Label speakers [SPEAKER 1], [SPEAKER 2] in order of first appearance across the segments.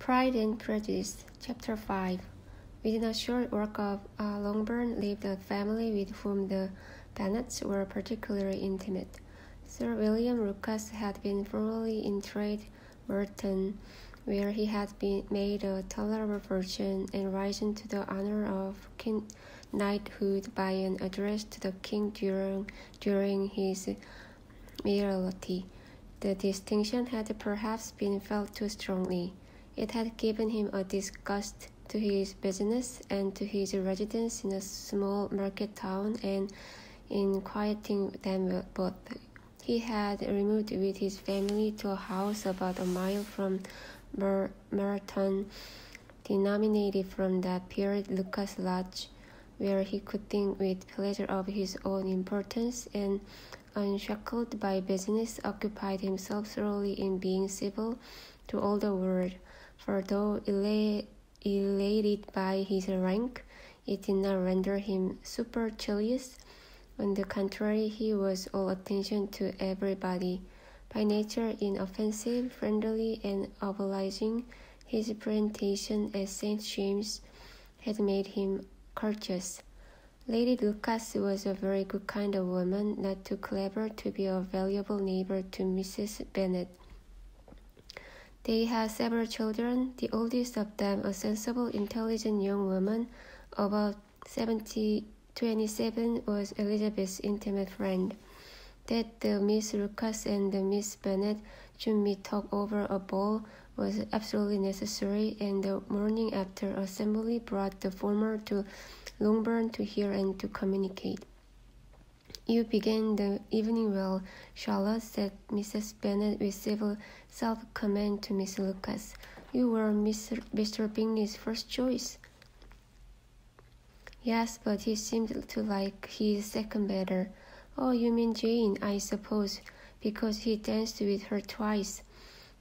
[SPEAKER 1] Pride and Prejudice, Chapter 5. Within a short walk of Longbourn lived a family with whom the Bennets were particularly intimate. Sir William Lucas had been formerly in trade Merton, where he had made a tolerable fortune and risen to the honor of knighthood by an address to the king during his mayoralty. The distinction had perhaps been felt too strongly. It had given him a disgust to his business and to his residence in a small market town, and in quieting them both, he had removed with his family to a house about a mile from Merton, denominated from that period Lucas Lodge, where he could think with pleasure of his own importance, and unshackled by business, occupied himself thoroughly in being civil to all the world. For though elated by his rank, it did not render him supercilious. On the contrary, he was all attention to everybody. By nature inoffensive, friendly, and obliging, his presentation at St. James had made him courteous. Lady Lucas was a very good kind of woman, not too clever to be a valuable neighbor to Mrs. Bennet. They had several children, the oldest of them a sensible, intelligent young woman, about 27, was Elizabeth's intimate friend. That the Miss Lucas and the Miss Bennet should meet talk over a ball was absolutely necessary, and the morning after assembly brought the former to Longbourn to hear and to communicate. "You began the evening well, Charlotte," said Mrs. Bennet with civil self-command to Miss Lucas. "You were Mr. Bingley's first choice." "Yes, but he seemed to like his second better." "Oh, you mean Jane, I suppose, because he danced with her twice."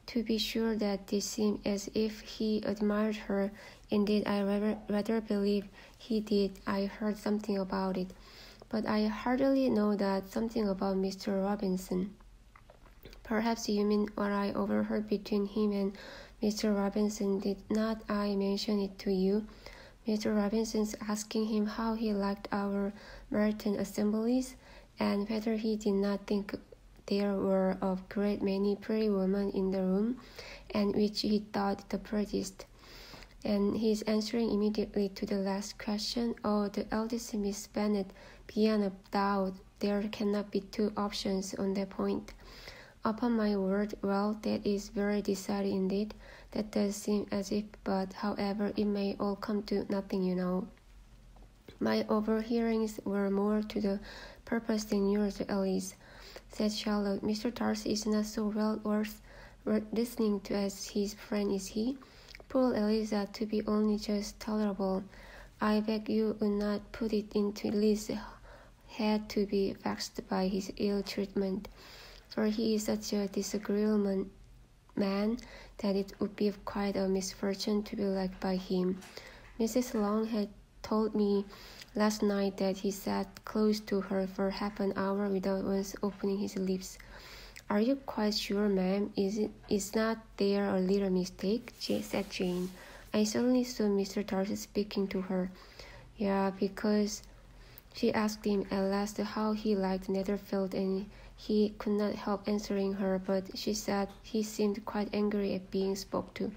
[SPEAKER 1] "To be sure that did seem as if he admired her. Indeed, I rather believe he did. I heard something about it. But I hardly know that something about Mr. Robinson." "Perhaps you mean what I overheard between him and Mr. Robinson. Did not I mention it to you? Mr. Robinson's asking him how he liked our Merton assemblies, and whether he did not think there were a great many pretty women in the room, and which he thought the prettiest. And his answering immediately to the last question, 'Oh, the eldest Miss Bennet, beyond a doubt, there cannot be two options on that point.' Upon my word, well, that is very decided indeed. That does seem as if, but however, it may all come to nothing, you know." "My overhearings were more to the purpose than yours, Alice," said Charlotte. "Mr. Darcy is not so well worth listening to as his friend, is he? Poor Eliza, to be only just tolerable. I beg you would not put it into Liz's head to be vexed by his ill treatment, for he is such a disagreeable man that it would be quite a misfortune to be liked by him. Mrs. Long had told me last night that he sat close to her for half an hour without once opening his lips." "Are you quite sure, ma'am? Is not there a little mistake?" said Jane. "I certainly saw Mr. Darcy speaking to her." "Yeah, because she asked him at last how he liked Netherfield, and he could not help answering her, but she said he seemed quite angry at being spoke to."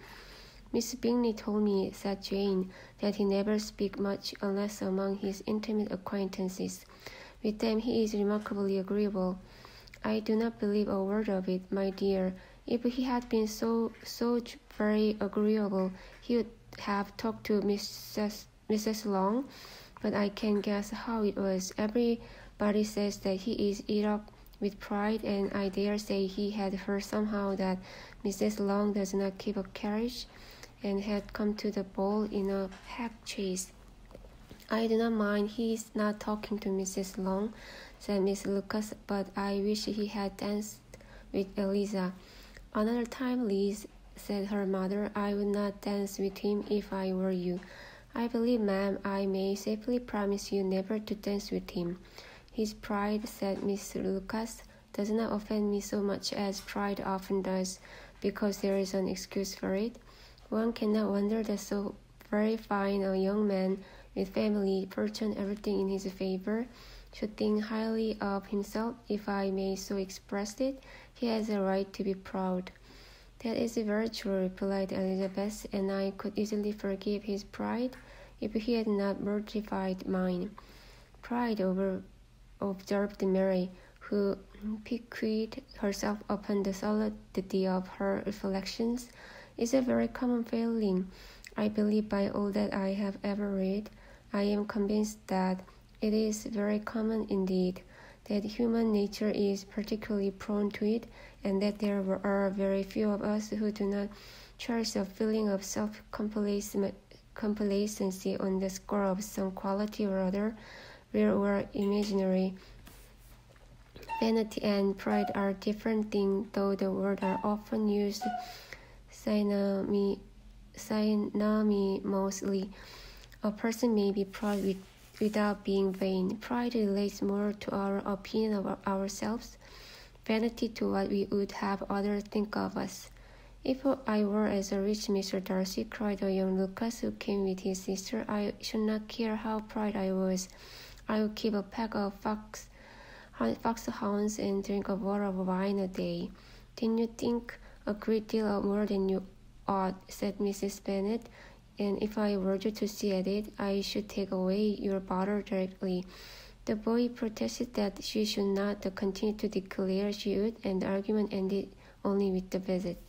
[SPEAKER 1] "Miss Bingley told me," said Jane, "that he never speaks much unless among his intimate acquaintances. With them he is remarkably agreeable." "I do not believe a word of it, my dear. If he had been so very agreeable, he would have talked to Mrs. Long, but I can guess how it was. Everybody says that he is eat up with pride, and I dare say he had heard somehow that Mrs. Long does not keep a carriage, and had come to the ball in a hack chaise." "I do not mind his not talking to Mrs. Long," said Miss Lucas, "but I wish he had danced with Eliza." "Another time, Liz," said her mother, "I would not dance with him if I were you. I believe, ma'am, I may safely promise you never to dance with him." "His pride," said Miss Lucas, "does not offend me so much as pride often does, because there is an excuse for it. One cannot wonder that so very fine a young man with family, fortune, everything in his favor, should think highly of himself, if I may so express it. He has a right to be proud. That is very true, replied Elizabeth, and I could easily forgive his pride if he had not mortified mine. Pride, observed Mary, who piqued herself upon the solidity of her reflections, is a very common failing. I believe by all that I have ever read, I am convinced that it is very common indeed, that human nature is particularly prone to it, and that there are very few of us who do not cherish a feeling of self-complacency on the score of some quality or other, real or imaginary. Vanity and pride are different things, though the words are often used synonymously. A person may be proud without being vain. Pride relates more to our opinion of ourselves, vanity to what we would have others think of us. If I were as a rich Mr. Darcy, cried a young Lucas who came with his sister, I should not care how proud I was. I would keep a pack of foxhounds and drink a bottle of wine a day. Didn't you think a great deal more than you ought, said Mrs. Bennet, and if I were you to see at it, I should take away your bottle directly. The boy protested that she should not continue to declare she would, and the argument ended only with the visit.